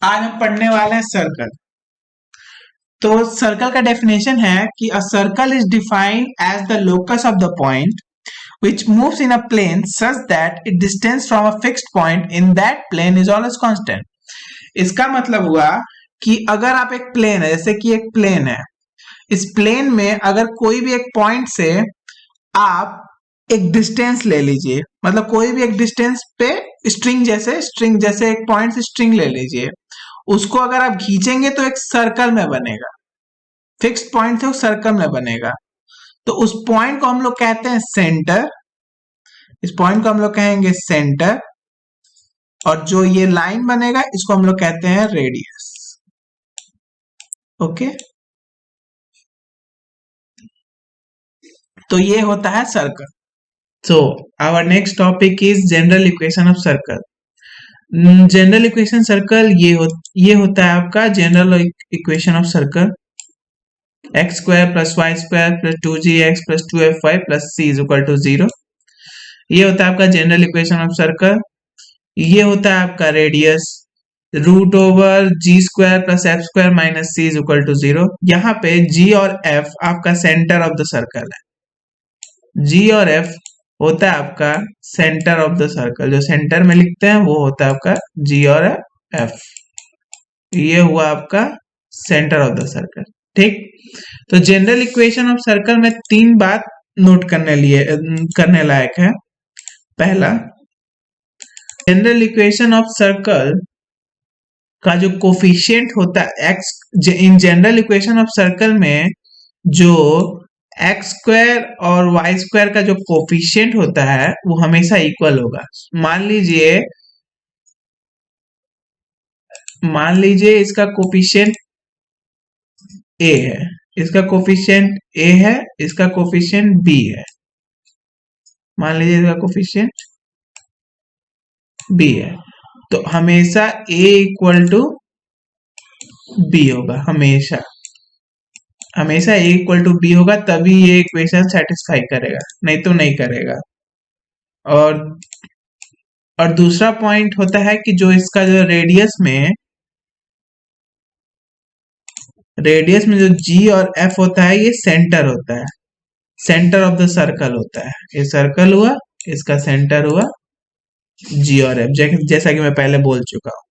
आज हम पढ़ने वाले हैं सर्कल। तो सर्कल का डेफिनेशन है कि a circle is defined as the locus of the point which moves in a plane such that its distance from a fixed point in that plane is always constant। इसका मतलब हुआ कि अगर आप एक प्लेन है, जैसे कि एक प्लेन है, इस प्लेन में अगर कोई भी एक पॉइंट से आप एक डिस्टेंस ले लीजिए, मतलब कोई भी एक डिस्टेंस पे स्ट्रिंग जैसे एक पॉइंट से स्ट्रिंग ले लीजिए, उसको अगर आप खींचेंगे तो एक सर्कल में बनेगा, फिक्स्ड पॉइंट से वो सर्कल में बनेगा। तो उस पॉइंट को हम लोग कहते हैं सेंटर, इस पॉइंट को हम लोग कहेंगे सेंटर, और जो ये लाइन बनेगा इसको हम लोग कहते हैं रेडियस। ओके, तो ये होता है circle. So our next topic is general equation of circle. General equation circle ये होता है आपका general equation of circle. X square plus y square plus 2gx plus 2fy plus c is equal to 0। ये होता है आपका general equation of circle. ये होता है आपका radius root over g square plus f square minus c is equal to 0। यहाँ पे जी और एफ आपका सेंटर ऑफ द सर्कल है। जी और एफ होता है आपका सेंटर ऑफ द सर्कल, जो सेंटर में लिखते हैं वो होता है आपका जी और एफ। ये हुआ आपका सेंटर ऑफ द सर्कल। ठीक, तो जनरल इक्वेशन ऑफ सर्कल में तीन बात नोट करने लायक है। पहला, जनरल इक्वेशन ऑफ सर्कल का जो कोफिशिएंट होता है x, in general equation of circle में जो एक्स स्क्वायर और वाई स्क्वायर का जो कोफिशिएंट होता है वो हमेशा इक्वल होगा। मान लीजिए इसका कोफिशिएंट ए है, इसका कोफिशिएंट ए है, इसका कोफिशिएंट बी है। मान लीजिए इसका कोफिशिएंट बी है, तो हमेशा ए इक्वल टू बी होगा। हमेशा ए इक्वल टू बी होगा, तभी ये इक्वेशन सेटिस्फाई करेगा, नहीं तो नहीं करेगा। और दूसरा पॉइंट होता है कि जो इसका जो रेडियस में जो जी और एफ होता है ये सेंटर होता है, सेंटर ऑफ द सर्कल होता है। ये सर्कल हुआ, इसका सेंटर हुआ जी और एफ, जैसा कि मैं पहले बोल चुका हूं।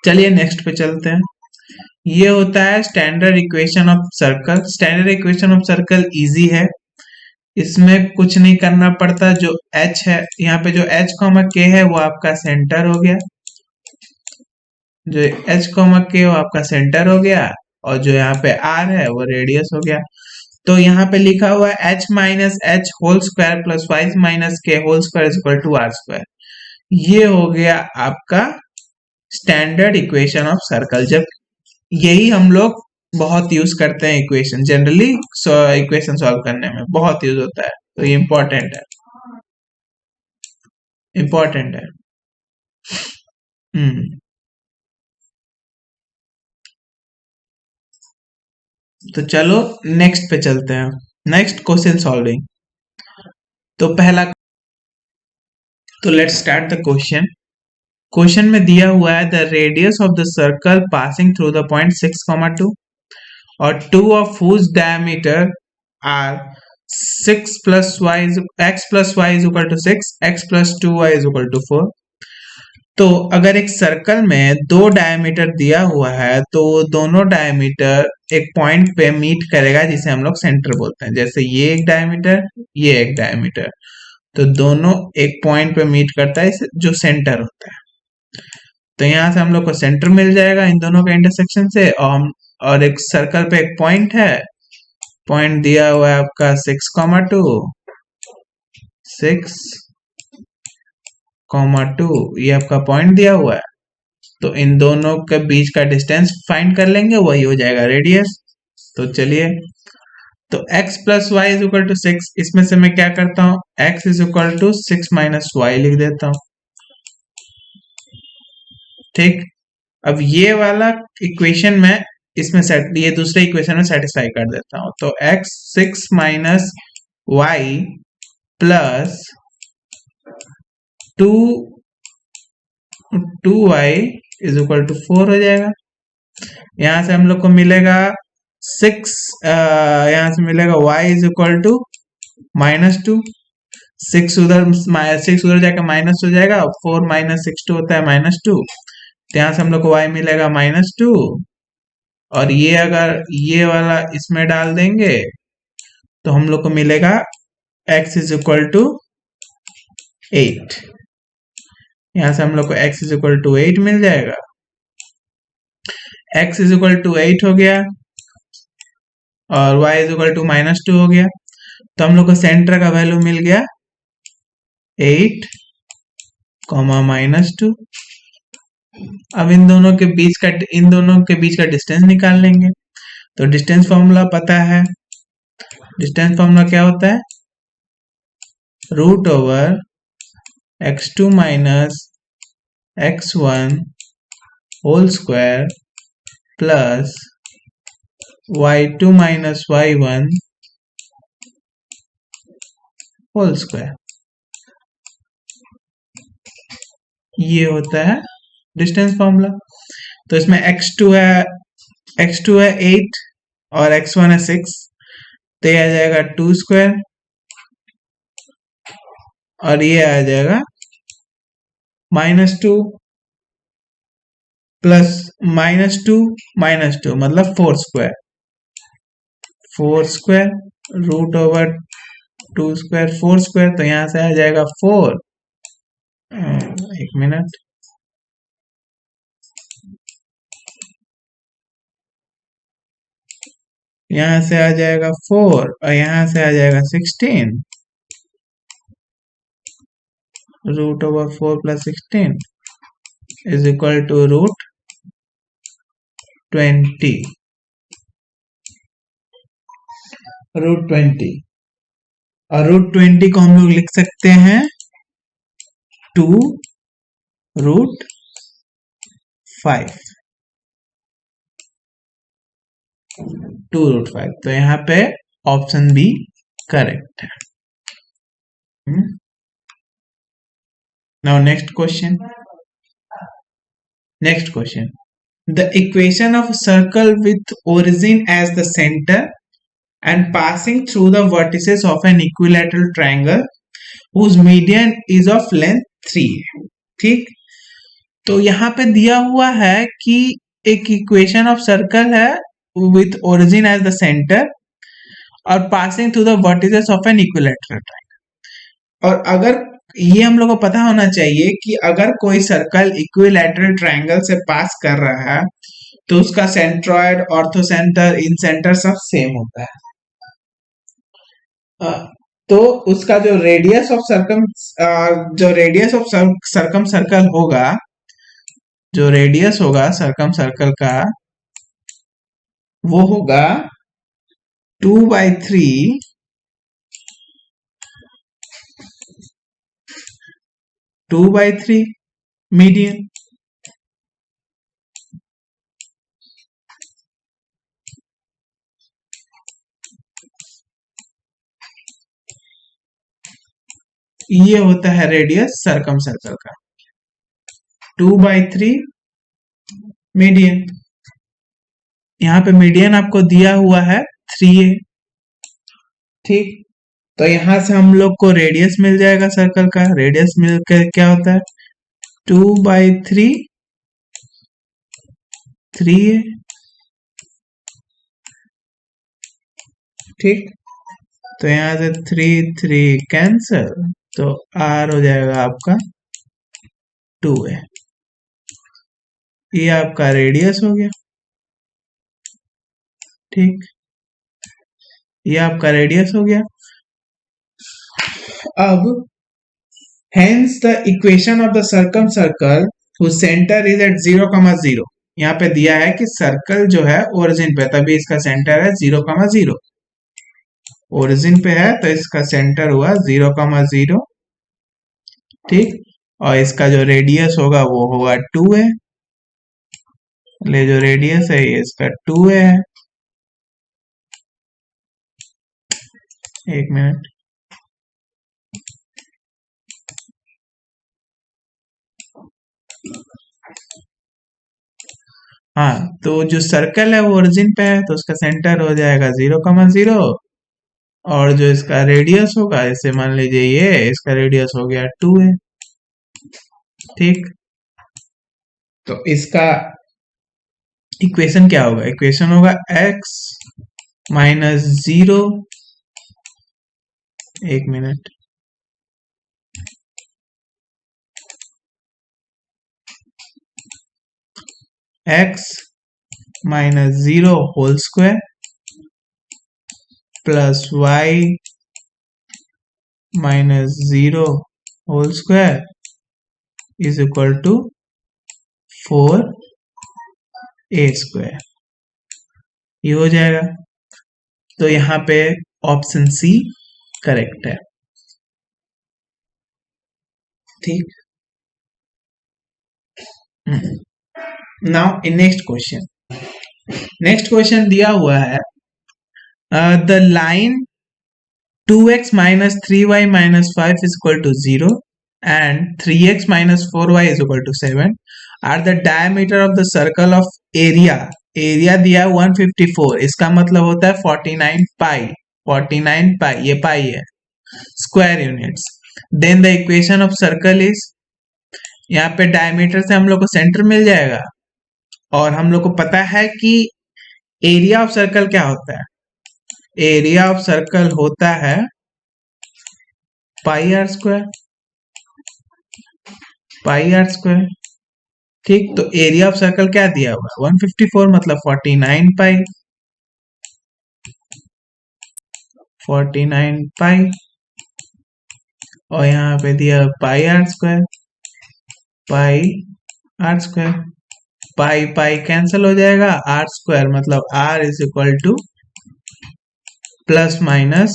चलिए नेक्स्ट पे चलते हैं। ये होता है standard equation of circle. Standard equation of circle easy है, इसमें कुछ नहीं करना पड़ता। जो h है, यहाँ पे जो h, k है वो आपका सेंटर हो गया, जो h, k वो आपका सेंटर हो गया, और जो यहाँ पे r है वो रेडियस हो गया। तो यहाँ पे लिखा हुआ है h minus h whole square plus y minus k whole square equal to r square. ये हो गया आपका स्टैंडर्ड इक्वेशन ऑफ सर्कल। जब यही हम लोग बहुत यूज करते हैं इक्वेशन, जनरली इक्वेशन सॉल्व करने में बहुत यूज होता है, तो ये इंपॉर्टेंट है। तो चलो नेक्स्ट पे चलते हैं, नेक्स्ट क्वेश्चन सॉल्विंग। तो पहला, तो let's start the question. Question में दिया हुआ है the radius of the circle passing through the point 6,2 और 2 of whose diameter are 6 plus y x plus y is equal to 6, x plus 2y is equal to 4। तो अगर एक circle में दो डायमीटर दिया हुआ है तो दोनों डायमीटर एक पॉइंट पे मीट करेगा, जिसे हम लोग सेंटर बोलते हैं। जैसे ये एक डायमीटर, ये एक डायमीटर, तो दोनों एक पॉइंट पे मीट करता है, जो सेंटर होता है। तो यहाँ से हम लोग को सेंटर मिल जाएगा इन दोनों के इंटरसेक्शन से। और एक सर्कल पे एक पॉइंट है, पॉइंट दिया हुआ है आपका 6,2, ये आपका पॉइंट दिया हुआ है। तो इन दोनों के बीच का डिस्टेंस फाइंड कर लेंगे, वही हो जाएगा रेडियस। तो चलिए, तो x plus y is equal to 6, इसमें से मैं क्या करता हूँ, x is equal to 6 minus y लिख देता हूँ। ठीक, अब ये वाला इक्वेशन में इसमें ये दूसरे इक्वेशन में सेटिस्फाई कर देता हूं। तो x 6 minus y plus two 2y is equal to 4 हो जाएगा। यहाँ से हम लोग को मिलेगा 6, यहाँ से मिलेगा y इज इक्वल टू -2। 6 उधर जाकर माइनस हो जाएगा, 4 माइनस 6 होता है -2। तो यहाँ से हम लोग को y मिलेगा -2, और ये अगर ये वाला इसमें डाल देंगे तो हम लोग को मिलेगा x इज इक्वल टू 8। यहाँ से हम लोग को x इज इक्वल टू 8 मिल जाएगा। x इज इक्वल टू 8 हो गया और y इज इक्वल टू -2 हो गया। तो हम लोग को सेंटर का वैल्यू मिल गया 8, -2। अब इन दोनों के बीच का डिस्टेंस निकाल लेंगे। तो डिस्टेंस फॉर्मूला पता है। डिस्टेंस फॉर्मूला क्या होता है? √x2 minus x1 whole square plus y2 minus y1 whole square, ये होता है डिस्टेंस फॉर्मूला। तो इसमें x2 है 8 और x1 है 6, तो ये आ जाएगा 2 स्क्वायर और ये आ जाएगा -2 प्लस -2 मतलब 4 स्क्वायर। 4 स्क्वायर √2 स्क्वायर 4 स्क्वायर, तो यहां से आ जाएगा 4। एक मिनट, यहां से आ जाएगा 4 और यहां से आ जाएगा 16। √4 प्लस 16 इज इक्वल टू √20। √20 और √20 को हम लोग लिख सकते हैं 2√5। 2√5, तो यहाँ पे ऑप्शन बी करेक्ट है। Now next question. The equation of a circle with origin as the center and passing through the vertices of an equilateral triangle whose median is of length 3 है। ठीक, तो यहाँ पे दिया हुआ है कि एक इक्वेशन ऑफ सर्कल है with origin as the centre और passing through the vertices of an equilateral triangle. और अगर ये हम लोग को पता होना चाहिए कि अगर कोई सर्कल इक्विलैटरल ट्रायंगल से पास कर रहा है तो उसका सेंट्रॉइड, ऑर्थोसेंटर, इनसेंटर सब सेम होता है। तो उसका जो रेडियस ऑफ सर्कम सर्कल होगा, जो रेडियस होगा सर्कम सर्कल का, वो होगा 2/3 मीडियन। ये होता है रेडियस सर्कम सर्कल का, 2/3 मीडियन। यहाँ पे मीडियन आपको दिया हुआ है 3a। ठीक, तो यहां से हम लोग को रेडियस मिल जाएगा सर्कल का। रेडियस मिलकर क्या होता है 2/3 3a। ठीक, तो यहां से 3 कैंसल, तो r हो जाएगा आपका 2a। ये आपका रेडियस हो गया। ठीक, ये आपका रेडियस हो गया। अब hence the equation of the circumcircle whose center is at 0,0, यहाँ पे दिया है कि सर्कल जो है ओरिजिन पे, तभी इसका सेंटर है 0,0। ओरिजिन पे है तो इसका सेंटर हुआ 0,0। ठीक, और इसका जो रेडियस होगा वो होगा 2a। ले जो रेडियस है ये इसका 2a है। एक मिनट, हाँ, तो जो सर्कल है वो ओरिजिन पे है तो उसका सेंटर हो जाएगा 0,0 और जो इसका रेडियस होगा, इसे मान लीजिए ये इसका रेडियस हो गया 2 है। ठीक, तो इसका इक्वेशन क्या होगा? इक्वेशन होगा x माइनस 0, एक minute, x minus 0 whole square plus y minus 0 whole square is equal to 4a square. ये हो जाएगा। तो यहाँ पे ऑप्शन सी करेक्ट है। ठीक, नाउ इन नेक्स्ट क्वेश्चन दिया हुआ है the line 2x minus 3y minus 5 is equal to 0 and 3x minus 4y is equal to 7 are the diameter of the circle of area दिया 154, इसका मतलब होता है 49 पाई, ये पाई है, square units. Then the equation of circle is, यहाँ पे diameter से हम लोग को सेंटर मिल जाएगा और हम लोग को पता है कि एरिया ऑफ सर्कल क्या होता है? एरिया ऑफ सर्कल होता है pi r square, pi r square. ठीक, तो एरिया ऑफ सर्कल क्या दिया हुआ है? 154 मतलब 49 पाई, 49 पाई और यहाँ पे दिया pi r square, pi r square, pi pi cancel हो जाएगा, आर स्क्वायर मतलब r is equal to plus minus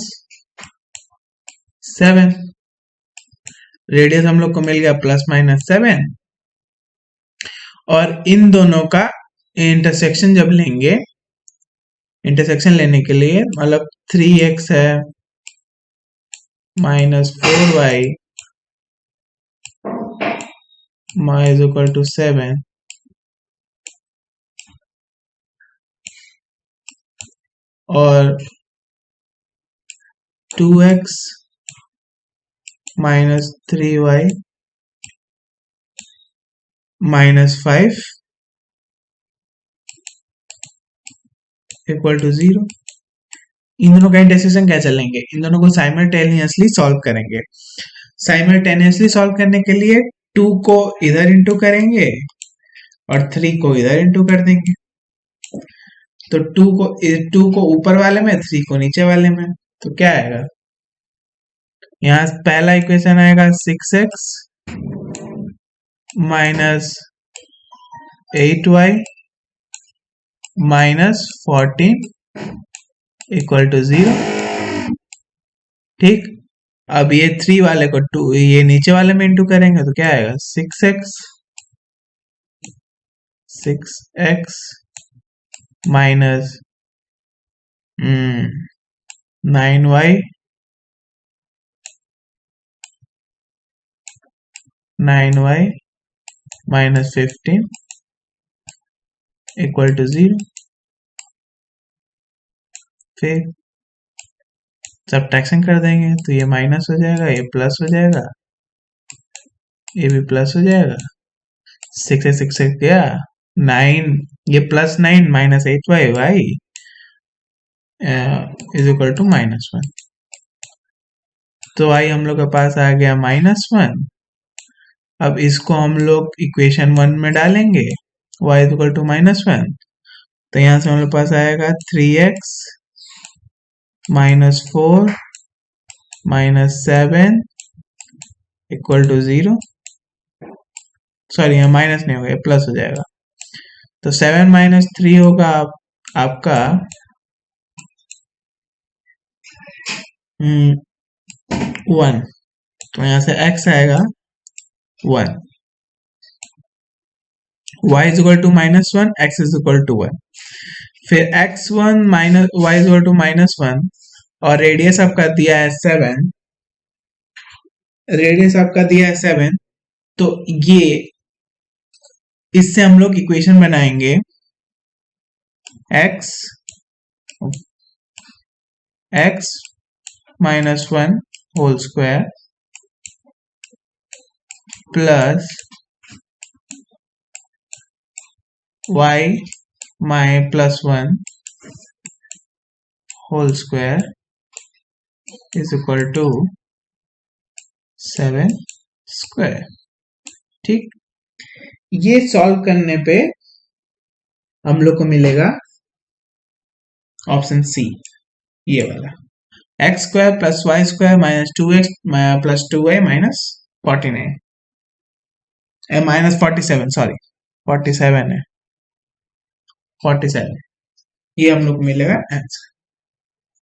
7। Radius हम लोग को मिल गया प्लस माइनस 7 और इन दोनों का इंटरसेक्शन जब लेंगे, इंटरसेक्शन लेने के लिए मतलब 3x है minus 4y is equal to 7 और 2x minus 3y minus 5 equal to 0। इन दोनों का इंटरसेक्शन क्या चलेंगे? इन दोनों को साइमल्टेनियसली सॉल्व करेंगे। साइमल्टेनियसली सॉल्व करने के लिए 2 को इधर इंटू करेंगे और 3 को इधर इंटू कर देंगे। तो 2 को ऊपर वाले में, 3 को नीचे वाले में, तो क्या आएगा? यहाँ पहला इक्वेशन आएगा 6x minus 8y minus 14 equal to 0। ठीक, अब ये 3 वाले को 2 ये नीचे वाले में इंटू करेंगे तो क्या आएगा? 6x minus 9y 9y minus 15 equal to 0। फिर सब्ट्रैक्शन कर देंगे तो ये माइनस हो जाएगा, ये प्लस हो जाएगा, ये भी प्लस हो जाएगा। 6 से गया 9, ये plus 9 minus 8y is equal to -1। तो y हम लोग के पास आ गया -1। अब इसको हम लोग इक्वेशन 1 में डालेंगे, y इज इक्वल टू -1, तो यहाँ से हमारे पास आएगा 3x minus 4 minus 7 equal to 0। Sorry, यहाँ माइनस नहीं होगा, प्लस हो जाएगा। तो 7 माइनस 3 होगा आपका 1, तो यहाँ से x आएगा 1, y is equal to -1, x is equal to 1। फिर x1 minus y is equal to -1 और रेडियस आपका दिया है 7, रेडियस आपका दिया है 7, तो ये इससे हम लोग इक्वेशन बनाएंगे x x minus 1 whole square plus y माइ plus 1 whole square is equal to 7 square. ठीक, ये सॉल्व करने पे हम लोग को मिलेगा ऑप्शन सी, ये वाला x square plus y square minus 2x plus 2y minus 49 minus 47, sorry 47 है, 47, ये हम लोग को मिलेगा आंसर।